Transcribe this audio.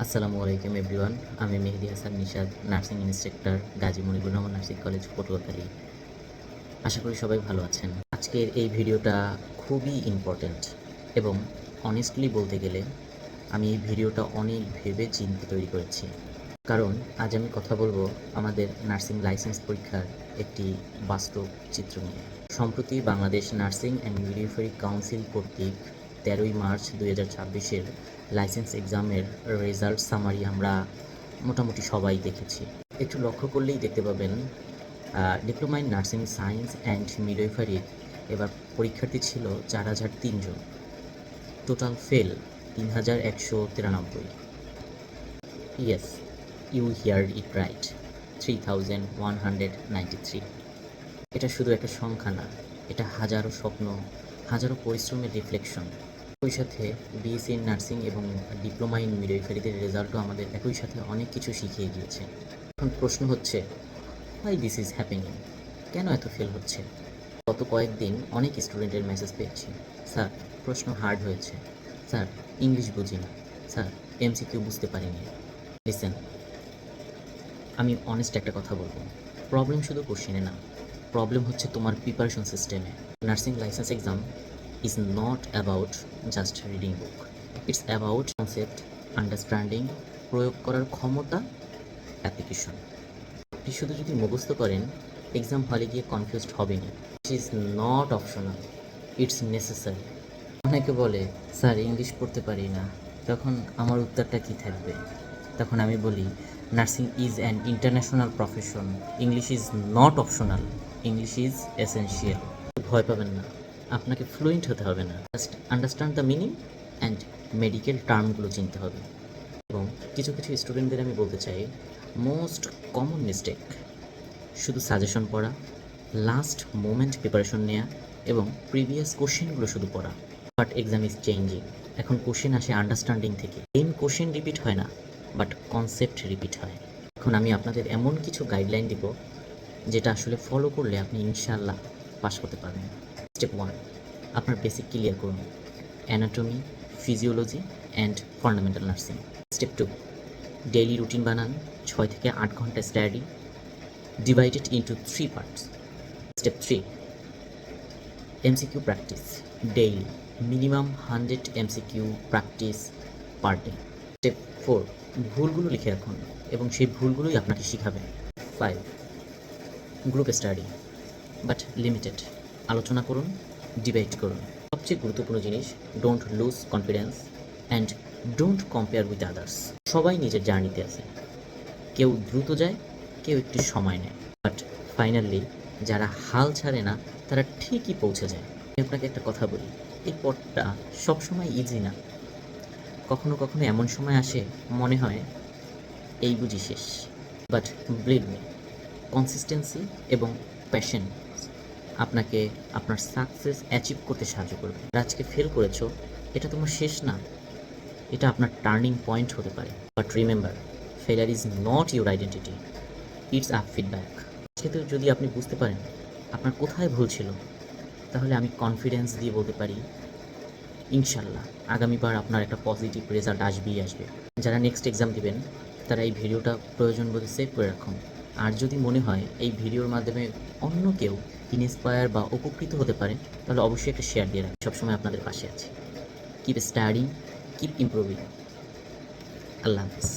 আসসালামু আলাইকুম এভরিওয়ান। আমি Mehedi Hasan Nishad, nursing instructor, Gazi Monibur Rahman nursing college, Patuakhali. আশা করি সবাই ভালো আছেন। আজকের এই ভিডিওটা খুবই ইম্পর্ট্যান্ট এবং অনেস্টলি বলতে গেলে আমি এই ভিডিওটা অনেক ভেবে চিন্তে তৈরি করেছি। কারণ আজ আমি কথা বলবো আমাদের নার্সিং লাইসেন্স পরীক্ষার একটি বাস্তব চিত্র নিয়ে। সম্প্রতি Bangladesh nursing and midwifery council কর্তৃক 13ই মার্চ 2026-এর লাইসেন্স এক্সামের রেজাল্ট সামারি আমরা মোটামুটি সবাই দেখেছি। একটু লক্ষ্য করলেই দেখতে পাবেন diploma in nursing science and মিডওয়াইফারির এবার পরীক্ষার্থী ছিল 4003 জন, total fail 3193। Yes, you hear it right, 3193। এটা শুধু একটা সংখ্যা না, এটা হাজারো স্বপ্ন, হাজারো পরিশ্রমের রিফ্লেকশন। একই সাথে বিএসসি ইন নার্সিং এবং ডিপ্লোমা ইন মিডওয়াইফারিদের রেজাল্টও আমাদের একই সাথে অনেক কিছু শিখিয়ে গিয়েছে। এখন প্রশ্ন হচ্ছে, হোয়াই দিস ইজ হ্যাপেনিং? কেন এত ফেল হচ্ছে? গত কয়েকদিন অনেক স্টুডেন্টের মেসেজ পেয়েছি, স্যার প্রশ্ন হার্ড হয়েছে, স্যার ইংলিশ বুঝি না, স্যার এমসিকিউ বুঝতে পারিনি। লিসেন, আমি অনেস্ট একটা কথা বলবো, প্রবলেম শুধু কোশ্চেনে না, প্রবলেম হচ্ছে তোমার প্রিপারেশন সিস্টেমে। Nursing licence exam is not about just reading book, it's about concept, understanding, প্রয়োগ করার ক্ষমতা, অ্যাপ্লিকেশন। আপনি শুধু যদি মুখস্থ করেন, এক্সাম হলে গিয়ে কনফিউজড হবেনি। It is not optional, it's necessary. অনেকে বলে, স্যার ইংলিশ পড়তে পারি না, তখন আমার উত্তরটা কী থাকবে? তখন আমি বলি, nursing is an international profession, English is not optional, English is essential. ভয় পাবেন না, আপনাকে ফ্লুয়েন্ট হতে হবে না, just understand the meaning and medical টার্মগুলো চিনতে হবে। এবং কিছু কিছু স্টুডেন্টদের আমি বলতে চাই, মোস্ট কমন মিস্টেক শুধু সাজেশন পড়া, লাস্ট মোমেন্ট প্রিপারেশন নেওয়া এবং প্রিভিয়াস কোশ্চেনগুলো শুধু পড়া। বাট এক্সাম ইজ চেঞ্জিং, এখন কোশ্চেন আসে আন্ডারস্ট্যান্ডিং থেকে। সেম কোশ্চেন রিপিট হয় না, বাট কনসেপ্ট রিপিট হয়। এখন আমি আপনাদের এমন কিছু গাইডলাইন দিব যেটা আসলে ফলো করলে আপনি ইনশাল্লাহ পাস করতে পারবেন। স্টেপ 1, আপনার বেসিক ক্লিয়ার করুন, anatomy, physiology and fundamental nursing. Step 2, daily routine বানান, 6 থেকে 8 ঘন্টা study, divided into 3 parts. Step 3, MCQ practice daily, minimum 100 MCQ practice per day. Step 4, ভুলগুলো লিখে রাখুন এবং সেই ভুলগুলোই আপনাকে শিখাবে। 5, গ্রুপ স্টাডি বাট লিমিটেড, আলোচনা করুন, ডিবেট করুন। সবচেয়ে গুরুত্বপূর্ণ জিনিস, don't lose confidence and don't compare with others. সবাই নিজের জার্নিতে আছে, কেউ দ্রুত যায়, কেউ একটু সময় নেয়, বাট ফাইনালি যারা হাল ছাড়ে না তারা ঠিকই পৌঁছে যায়। আমি আপনাকে একটা কথা বলি, এই পথটা সবসময় ইজি না। কখনো কখনো এমন সময় আসে মনে হয় এই বুঝি শেষ। বাট বিলিভ মি, কনসিস্টেন্সি এবং প্যাশন আপনাকে আপনার সাকসেস অ্যাচিভ করতে সাহায্য করবে। আজকে ফেল করেছো, এটা তোমার শেষ না, এটা আপনার টার্নিং পয়েন্ট হতে পারে। বাট রিমেম্বার, ফেলার is not your identity, it's a feedback. সেহেতু যদি আপনি বুঝতে পারেন আপনার কোথায় ভুল ছিল, তাহলে আমি কনফিডেন্স দিয়ে বলতে পারি ইনশাল্লাহ আগামীবার আপনার একটা পজিটিভ রেজাল্ট আসবেই আসবে। যারা নেক্সট এক্সাম দিবেন তারা এই ভিডিওটা প্রয়োজন বোধে সেভ করে রাখুন। আর যদি মনে হয় এই ভিডিওর মাধ্যমে অন্য কেউ ইন্সপায়ার বা উপকৃত হতে পারে, তাহলে অবশ্যই একটা শেয়ার দিয়ে রাখুন। সবসময় আপনাদের পাশে আছি। Keep studying, keep improving. আল্লাহ হাফিজ।